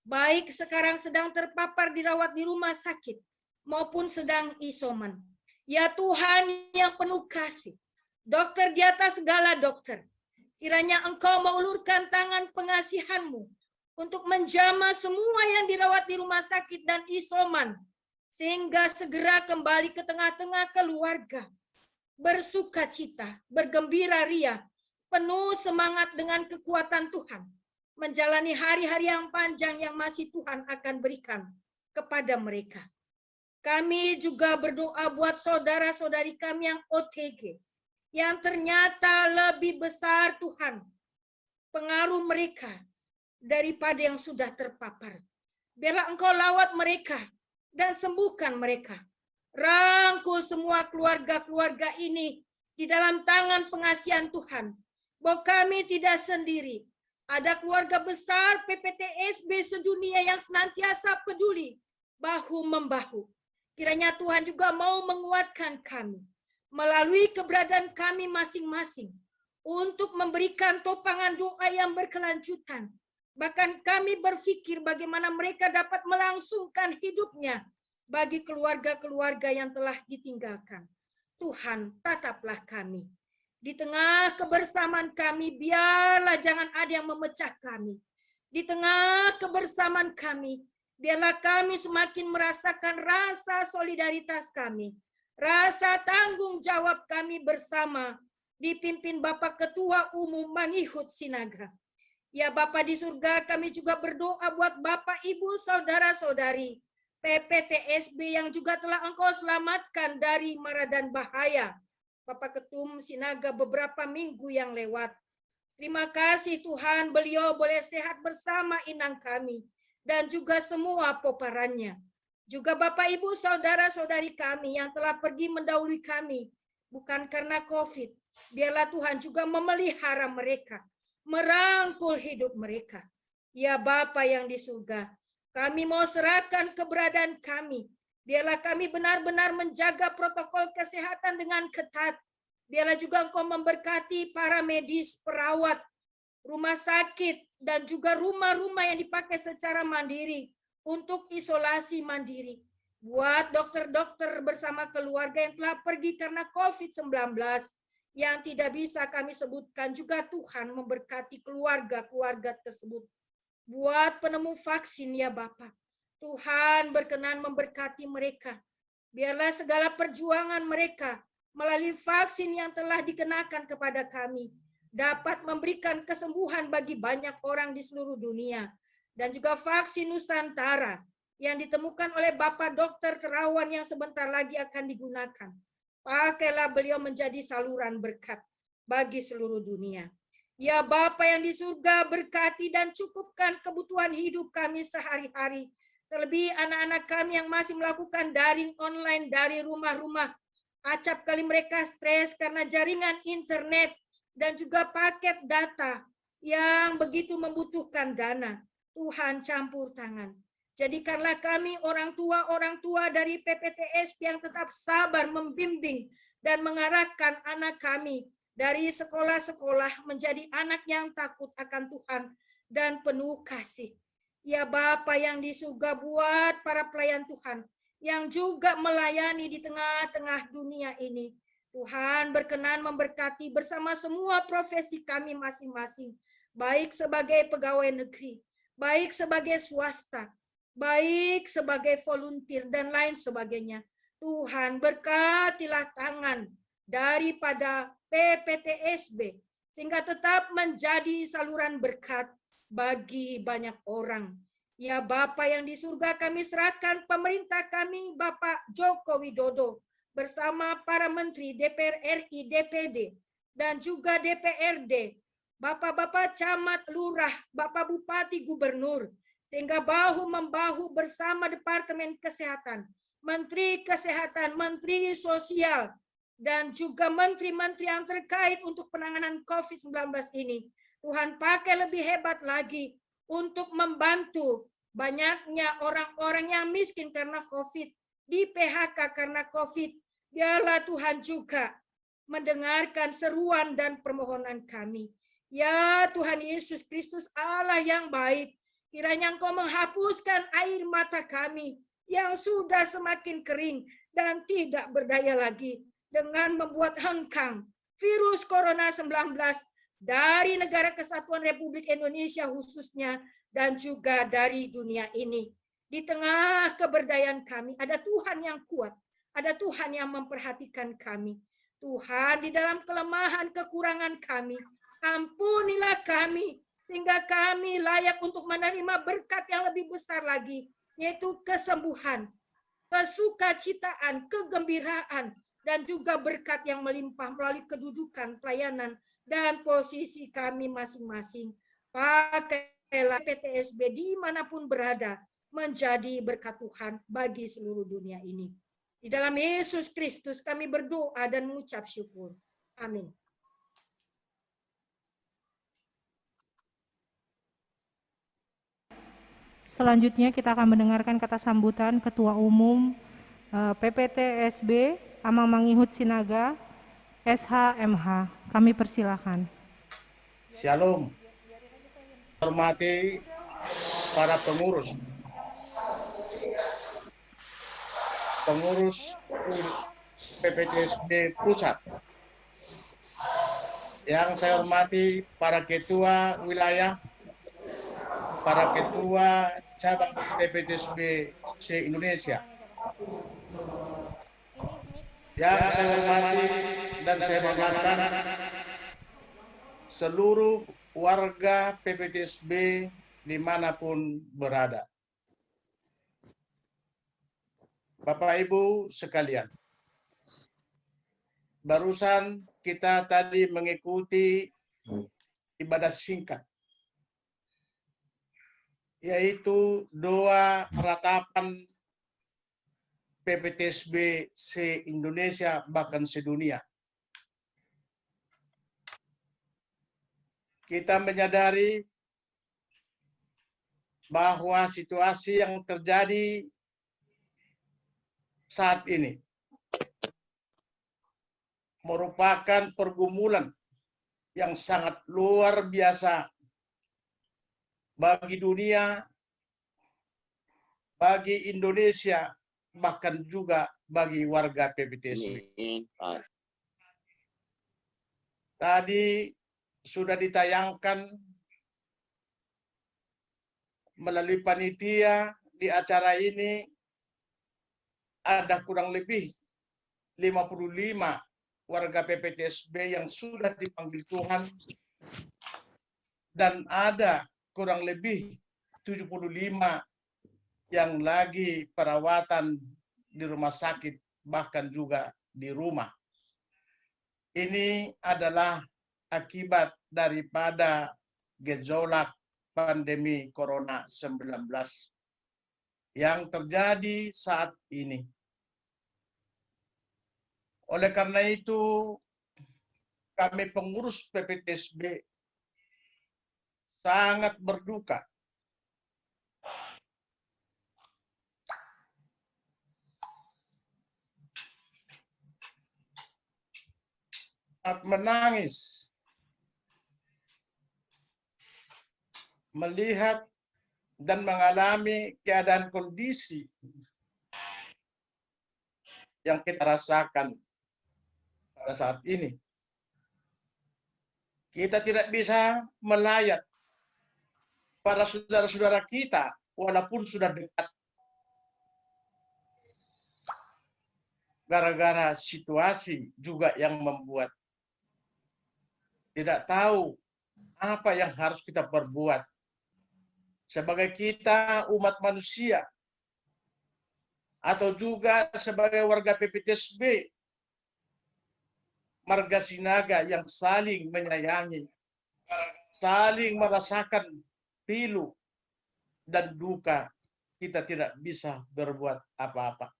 Speaker 7: baik sekarang sedang terpapar dirawat di rumah sakit maupun sedang isoman. Ya Tuhan yang penuh kasih, dokter di atas segala dokter, kiranya Engkau mengulurkan tangan pengasihan-Mu untuk menjamah semua yang dirawat di rumah sakit dan isoman, sehingga segera kembali ke tengah-tengah keluarga, bersukacita, bergembira ria, penuh semangat dengan kekuatan Tuhan, menjalani hari-hari yang panjang yang masih Tuhan akan berikan kepada mereka. Kami juga berdoa buat saudara-saudari kami yang OTG, yang ternyata lebih besar Tuhan pengaruh mereka daripada yang sudah terpapar. Biarlah Engkau lawat mereka dan sembuhkan mereka. Rangkul semua keluarga-keluarga ini di dalam tangan pengasihan Tuhan, bahwa kami tidak sendiri. Ada keluarga besar PPTSB sedunia yang senantiasa peduli bahu-membahu. Kiranya Tuhan juga mau menguatkan kami melalui keberadaan kami masing-masing untuk memberikan topangan doa yang berkelanjutan. Bahkan kami berpikir bagaimana mereka dapat melangsungkan hidupnya bagi keluarga-keluarga yang telah ditinggalkan. Tuhan, tataplah kami. Di tengah kebersamaan kami, biarlah jangan ada yang memecah kami. Di tengah kebersamaan kami, biarlah kami semakin merasakan rasa solidaritas kami, rasa tanggung jawab kami bersama, dipimpin Bapak Ketua Umum Mangihut Sinaga. Ya Bapak di surga, kami juga berdoa buat Bapak, Ibu, saudara-saudari PPTSB yang juga telah Engkau selamatkan dari mara dan bahaya. Bapak Ketum Sinaga beberapa minggu yang lewat. Terima kasih Tuhan, beliau boleh sehat bersama inang kami dan juga semua poparannya. Juga Bapak Ibu saudara-saudari kami yang telah pergi mendahului kami, bukan karena COVID. Biarlah Tuhan juga memelihara mereka, merangkul hidup mereka. Ya Bapa yang di surga, kami mau serahkan keberadaan kami. Biarlah kami benar-benar menjaga protokol kesehatan dengan ketat. Biarlah juga Engkau memberkati para medis, perawat, rumah sakit, dan juga rumah-rumah yang dipakai secara mandiri untuk isolasi mandiri. Buat dokter-dokter bersama keluarga yang telah pergi karena COVID-19 yang tidak bisa kami sebutkan, juga Tuhan memberkati keluarga-keluarga tersebut. Buat penemu vaksin ya Bapa, Tuhan berkenan memberkati mereka. Biarlah segala perjuangan mereka melalui vaksin yang telah dikenakan kepada kami dapat memberikan kesembuhan bagi banyak orang di seluruh dunia. Dan juga vaksin Nusantara yang ditemukan oleh Bapak Dokter Terawan yang sebentar lagi akan digunakan. Pakailah beliau menjadi saluran berkat bagi seluruh dunia. Ya Bapa yang di surga, berkati dan cukupkan kebutuhan hidup kami sehari-hari. Terlebih anak-anak kami yang masih melakukan daring online dari rumah-rumah. Acap kali mereka stres karena jaringan internet dan juga paket data yang begitu membutuhkan dana. Tuhan campur tangan. Jadikanlah kami orang tua dari PPTSB yang tetap sabar membimbing dan mengarahkan anak kami dari sekolah-sekolah menjadi anak yang takut akan Tuhan dan penuh kasih. Ya Bapa yang di surga, buat para pelayan Tuhan yang juga melayani di tengah-tengah dunia ini. Tuhan berkenan memberkati bersama semua profesi kami masing-masing, baik sebagai pegawai negeri, baik sebagai swasta, baik sebagai volunteer, dan lain sebagainya. Tuhan berkatilah tangan daripada PPTSB, sehingga tetap menjadi saluran berkat bagi banyak orang. Ya Bapa yang di surga, kami serahkan pemerintah kami, Bapak Joko Widodo, bersama para menteri DPR RI, DPD, dan juga DPRD, Bapak-bapak camat, lurah, Bapak Bupati, Gubernur, sehingga bahu-membahu bersama Departemen Kesehatan, Menteri Kesehatan, Menteri Sosial, dan juga menteri-menteri yang terkait untuk penanganan COVID-19 ini. Tuhan pakai lebih hebat lagi untuk membantu banyaknya orang-orang yang miskin karena COVID, di PHK karena COVID. Biarlah Tuhan juga mendengarkan seruan dan permohonan kami. Ya Tuhan Yesus Kristus, Allah yang baik, kiranya Engkau menghapuskan air mata kami yang sudah semakin kering dan tidak berdaya lagi dengan membuat hengkang virus Corona 19 dari negara kesatuan Republik Indonesia khususnya, dan juga dari dunia ini. Di tengah keberdayaan kami, ada Tuhan yang kuat, ada Tuhan yang memperhatikan kami. Tuhan, di dalam kelemahan kekurangan kami, ampunilah kami, sehingga kami layak untuk menerima berkat yang lebih besar lagi, yaitu kesembuhan, kesukacitaan, kegembiraan, dan juga berkat yang melimpah melalui kedudukan, pelayanan, dan posisi kami masing-masing. Pakailah PTSB dimanapun berada menjadi berkat Tuhan bagi seluruh dunia ini. Di dalam Yesus Kristus kami berdoa dan mengucap syukur. Amin.
Speaker 1: Selanjutnya kita akan mendengarkan kata sambutan Ketua Umum PPTSB Amang Mangihut Sinaga, SHMH. Kami persilakan.
Speaker 8: Shalom. Hormati para pengurus PPTSB Pusat. Yang saya hormati para ketua wilayah, para ketua cabang PPTSB se-Indonesia. Yang saya hormati dan saya banggakan seluruh warga PPTSB dimanapun berada. Bapak Ibu sekalian, barusan kita tadi mengikuti ibadah singkat, yaitu doa ratapan PPTSB se-Indonesia bahkan sedunia. Kita menyadari bahwa situasi yang terjadi saat ini merupakan pergumulan yang sangat luar biasa bagi dunia, bagi Indonesia, bahkan juga bagi warga PPTSB. Tadi sudah ditayangkan melalui panitia di acara ini ada kurang lebih 55 warga PPTSB yang sudah dipanggil Tuhan dan ada kurang lebih 75 yang lagi perawatan di rumah sakit bahkan juga di rumah. Ini adalah akibat daripada gejolak pandemi Corona-19 yang terjadi saat ini. Oleh karena itu, kami pengurus PPTSB sangat berduka menangis melihat dan mengalami keadaan kondisi yang kita rasakan pada saat ini. Kita tidak bisa melayat para saudara-saudara kita walaupun sudah dekat. Gara-gara situasi juga yang membuat tidak tahu apa yang harus kita perbuat. Sebagai kita umat manusia atau juga sebagai warga PPTSB, marga Sinaga yang saling menyayangi, saling merasakan pilu dan duka, kita tidak bisa berbuat apa-apa.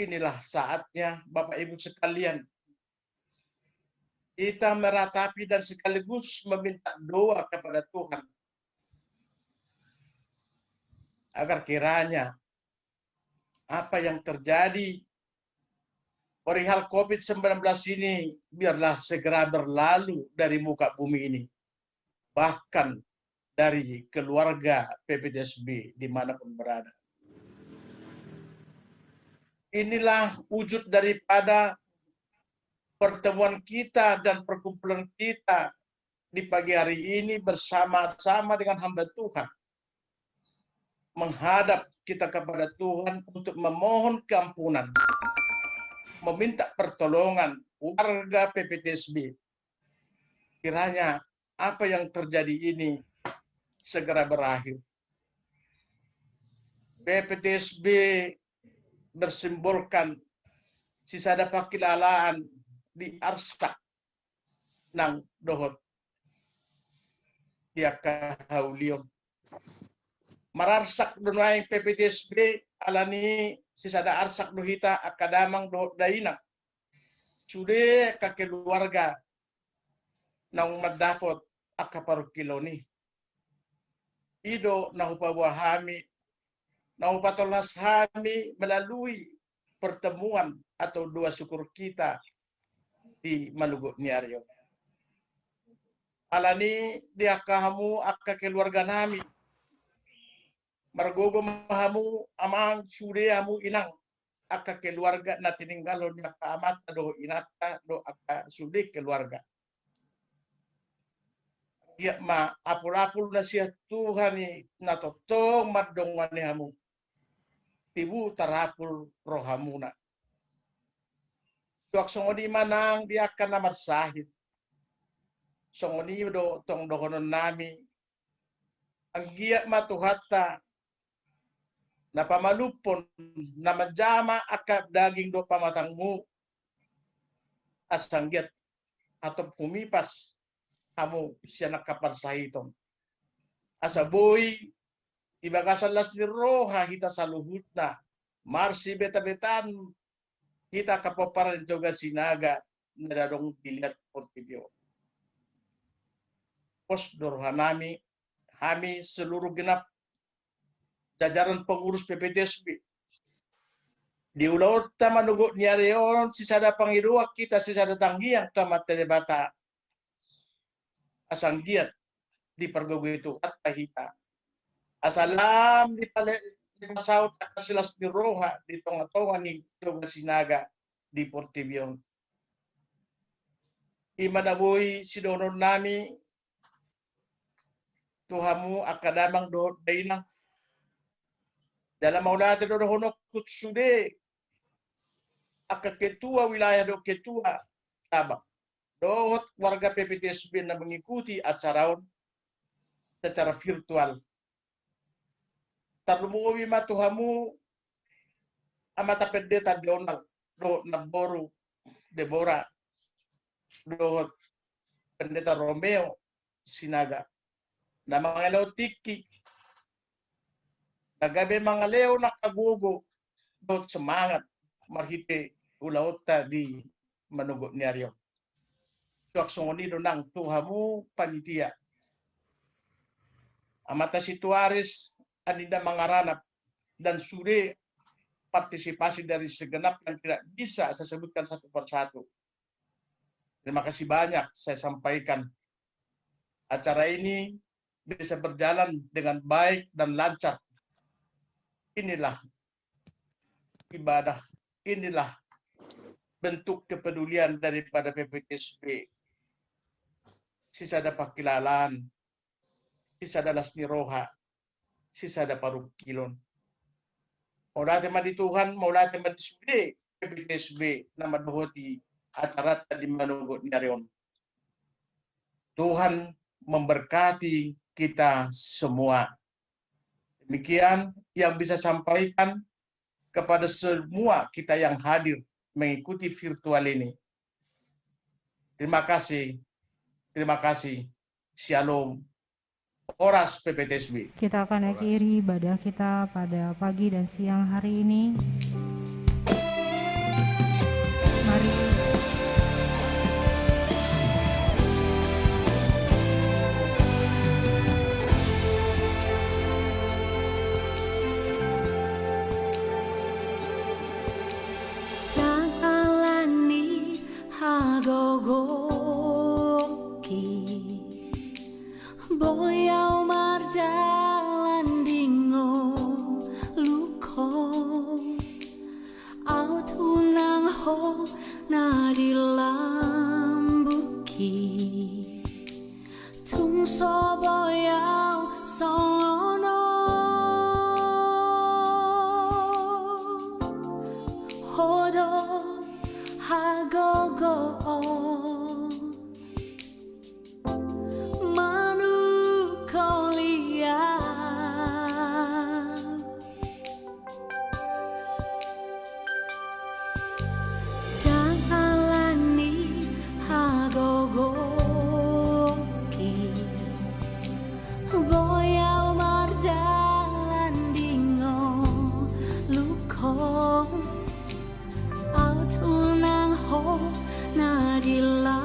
Speaker 8: Inilah saatnya Bapak Ibu sekalian, kita meratapi dan sekaligus meminta doa kepada Tuhan agar kiranya apa yang terjadi perihal COVID-19 ini biarlah segera berlalu dari muka bumi ini, bahkan dari keluarga PPTSB dimanapun berada. Inilah wujud daripada pertemuan kita dan perkumpulan kita di pagi hari ini bersama-sama dengan hamba Tuhan, menghadap kita kepada Tuhan untuk memohon keampunan, meminta pertolongan warga PPTSB. Kiranya apa yang terjadi ini segera berakhir. PPTSB bersimbolkan sisada pakilalaan di arsak nang dohot dia kahaulion. Mararsak dunay PPTSB alani sisada arsak dohita akadamang dohot daina. Sude keluarga nang madapot akaparukiloni. Ido naupawahami naupatolas kami melalui pertemuan atau doa syukur kita di Malugu Niaryo. Alani dia kamu akka keluarga nami. Margogo mahamu amang sude amu inang akka keluarga na tininggalon na kaamat do inata do akka sude keluarga. Dia ma apul-apul na siya Tuhan ni natotong madongan ni hamu. Tibu tarapul rohamuna. Suak songoni manang dia akan namar sahid. Songoni do tong dohonon nami. Ang giat matuhata na pamalupon na majama akap daging do pamatangmu. Asang giat atau pumipas kamu siya nakaparsahiton. Asa boy ibagasalas ni roha hita saluhut na. Marsi beta-betan kita kapaparan toga Sinaga na dadong dilihat portibyo. Pos dorhanami, kami seluruh genap jajaran pengurus PPTSB. Di ulaut tamanugo niareon sisada pangiruak kita sisada tanggiang tamatele bata. Asang giat di pergogo itu kata hita. Asalam di pasaut akasilas ni Roha di tonga-tonga ni Toga Sinaga di Portibion. Imanaboy sidonon nami Tuhamu akadamang dohot dainang dalam maulata do honok kutsude ketua wilayah do ketua Sabang dohot warga PPTSB na mengikuti acara secara virtual. Tarlumuwi matuhamu amata pendeta Donald do Naboru Deborah do pendeta Romeo Sinaga na mga leo tiki nagabe mga leo nakagugo do semangat marhite ulaota di manugo niaryo. Suaksongoni do nang tuhamu panitia amata situaris anida mangaranap dan sudah partisipasi dari segenap yang tidak bisa saya sebutkan satu persatu. Terima kasih banyak saya sampaikan. Acara ini bisa berjalan dengan baik dan lancar. Inilah ibadah, inilah bentuk kepedulian daripada PPTSB. Sisa ada pakilalan, sisa ada lasni roha, sisa ada paruh kilon. Maula tema di Tuhan, maula tema di sude PPTSB nama dohoti acara tadi menunggu nyarion. Tuhan memberkati kita semua. Demikian yang bisa sampaikan kepada semua kita yang hadir mengikuti virtual ini. Terima kasih. Terima kasih. Shalom. Oras PPTSB.
Speaker 1: Kita akan akhiri ibadah kita pada pagi dan siang hari ini. Mari
Speaker 9: Jakalani hagogoki boyau marjalan dingo luko au tunang ho nadilambuki tung so boyau sono hodo hagogo boyau mardalan dingo luko au tunang ho nadila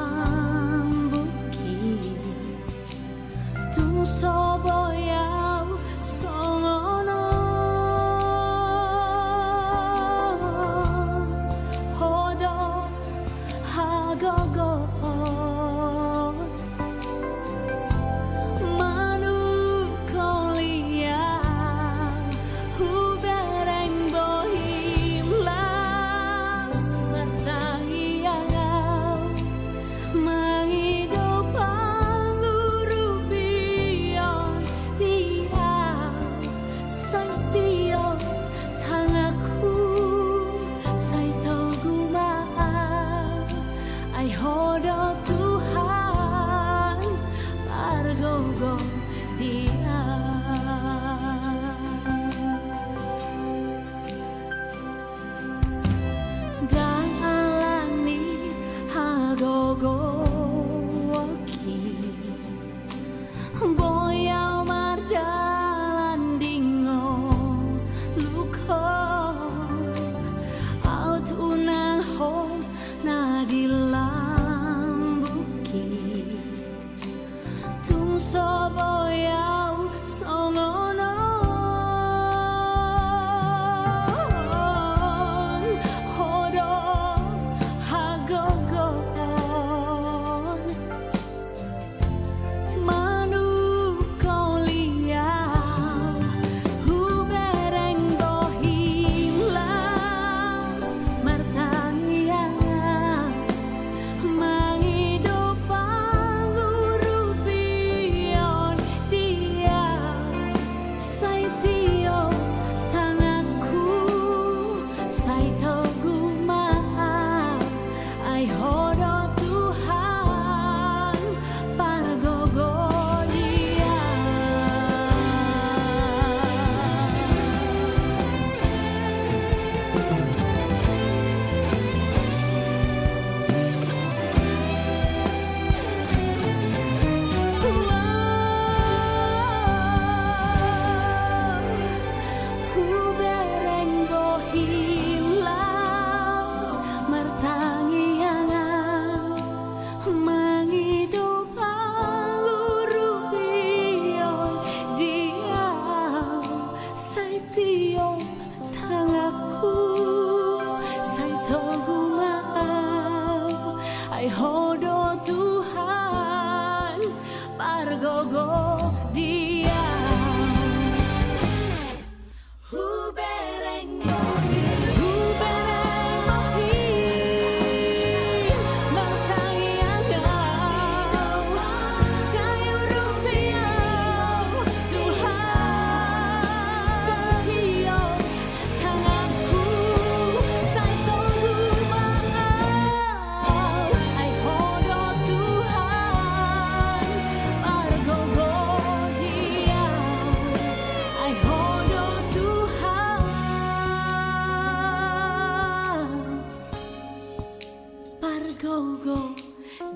Speaker 9: bergogo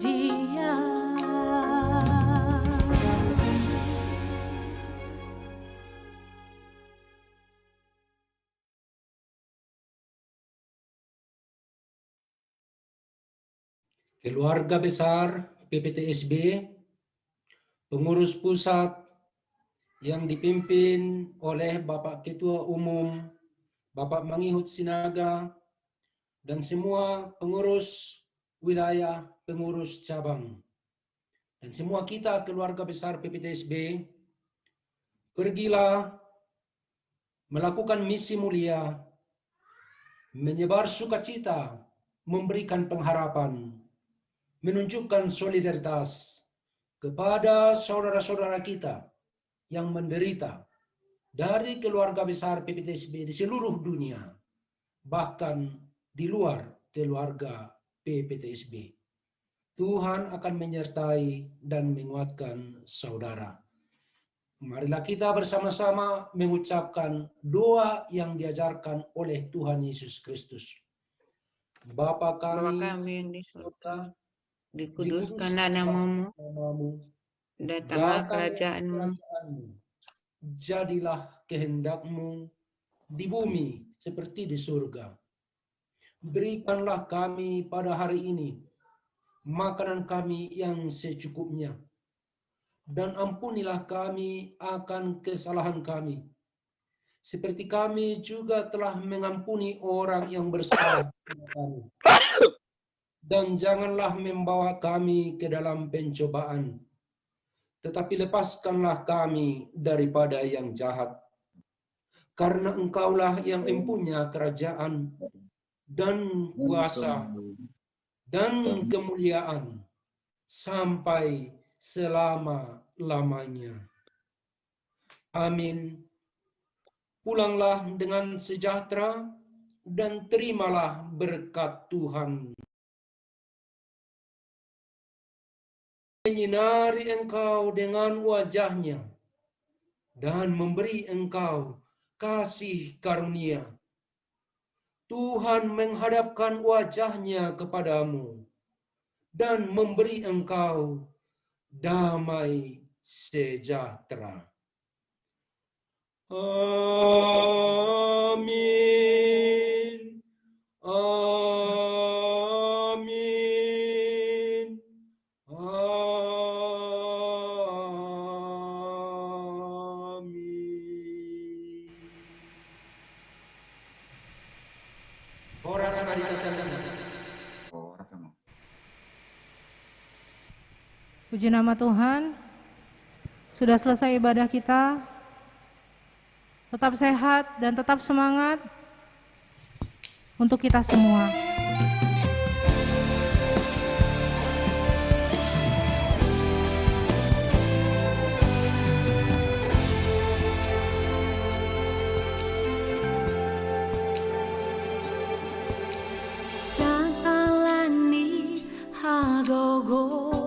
Speaker 9: dia.
Speaker 6: Keluarga besar PPTSB, pengurus pusat yang dipimpin oleh Bapak Ketua Umum, Bapak Mangihut Sinaga, dan semua pengurus wilayah, pengurus cabang, dan semua kita keluarga besar PPTSB, pergilah melakukan misi mulia, menyebar sukacita, memberikan pengharapan, menunjukkan solidaritas kepada saudara-saudara kita yang menderita dari keluarga besar PPTSB di seluruh dunia, bahkan di luar keluarga PPTSB. Tuhan akan menyertai dan menguatkan saudara. Marilah kita bersama-sama mengucapkan doa yang diajarkan oleh Tuhan Yesus Kristus. Bapa
Speaker 5: Bapa
Speaker 6: kami,
Speaker 5: kami yang di surga,
Speaker 6: dikuduskanlah
Speaker 5: dikuduskan namamu,
Speaker 6: namamu,
Speaker 5: datanglah kerajaanmu,
Speaker 6: jadilah kehendakmu di bumi seperti di surga. Berikanlah kami pada hari ini makanan kami yang secukupnya, dan ampunilah kami akan kesalahan kami, seperti kami juga telah mengampuni orang yang bersalah kepada kami. Dan janganlah membawa kami ke dalam pencobaan, tetapi lepaskanlah kami daripada yang jahat. Karena Engkaulah yang mempunyai kerajaan dan kuasa dan kemuliaan sampai selama-lamanya. Amin. Pulanglah dengan sejahtera dan terimalah berkat Tuhan. Menyinari engkau dengan wajahnya dan memberi engkau kasih karunia. Tuhan menghadapkan wajahnya kepadamu dan memberi engkau damai sejahtera. Amin. Amin. Amin. Ora sama di
Speaker 1: Puji nama Tuhan, sudah selesai ibadah kita. Tetap sehat dan tetap semangat untuk kita semua.
Speaker 9: Jalani hagogoki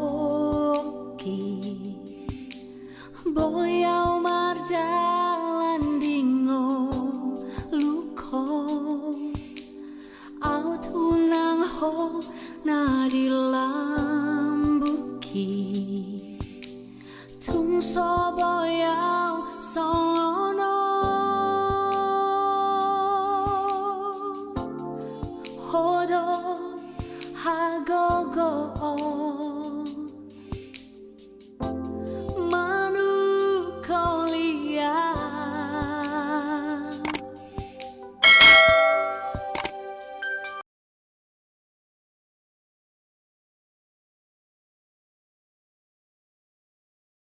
Speaker 9: boyau marjalan dingo luko au tunang ho nadilambuki tung so boyau sono hodo hagogo